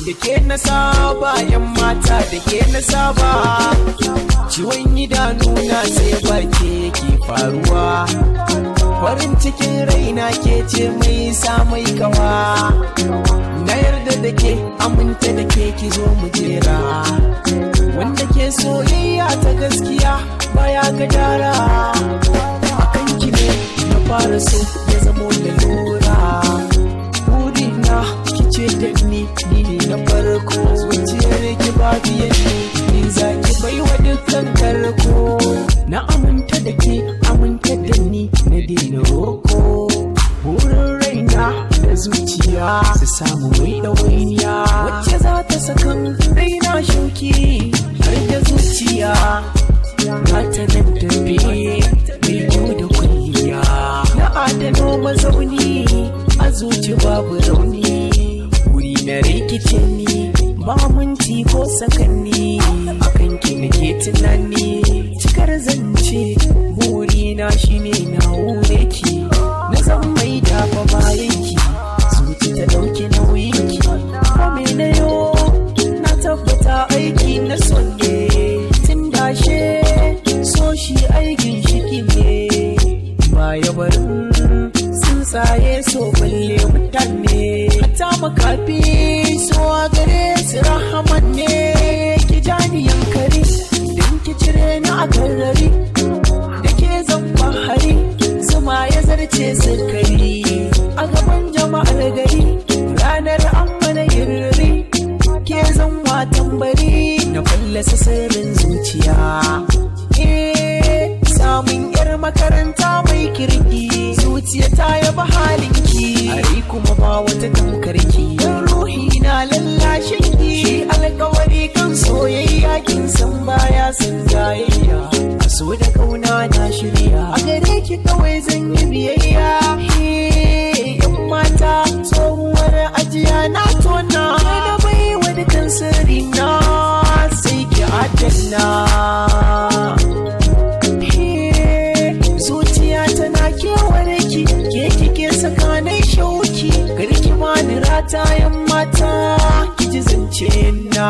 Da ke na saba yan mata da ke na saba ciwon idanuna sai ba ke ke faruwa farin cikin raina ke ce mai sa mai kawa na yarda da ke aminta da ke ki zo mu jera wanda ke soyayya ta gaskiya baya gadara akan ki ne na fara so ya zamo lalura burina ki ce da ni ne na farko zuciyar ki ba biye ni za ki baiwa dukkan karko na aminta da ke aminta da ni na dina roko burin raina da zuciya su samu mai ɗawainiya wacce za ta sakan raina shauki har da zuciya ba ta nan tafi mai da kwalliya na adano mazauni a zuci babu rauni wuri na rikice ni ba minti ko sakanni akan ki nake tunani cikar zance burina shine na wure ki na zan mai dafa bayan ki zuci ta dauke nauyin ki ko me na yo na tabbata aiki na sonne tun dashe so shi aikin shiki ne baya barin tsuntsaye so balle mutane ta makafi so a gare su rahaman ne ki jani yankari don ki cire ni a garari da ke zan bahari zuma ya zarce sukari a gaban jama'ar gari ranar an mana yirri ke zan watan bari na fallasa sirrin zuciya samun yar makaranta mai kirki zuciya ta yaba halinki ari kuma ba wata tamkarki ruhi na lallashin ki alkawari kan soyayya kin san baya san jayayya so da kauna na shirya a gare ki kawai zan yi biyayya yan mata tsohuwar ajiya na tona da bai wa dukan sirri na sai ki adana zuciya tana kewar ki ke kike tsakanin shauki garki ma ni ratayen mata ki ji zance na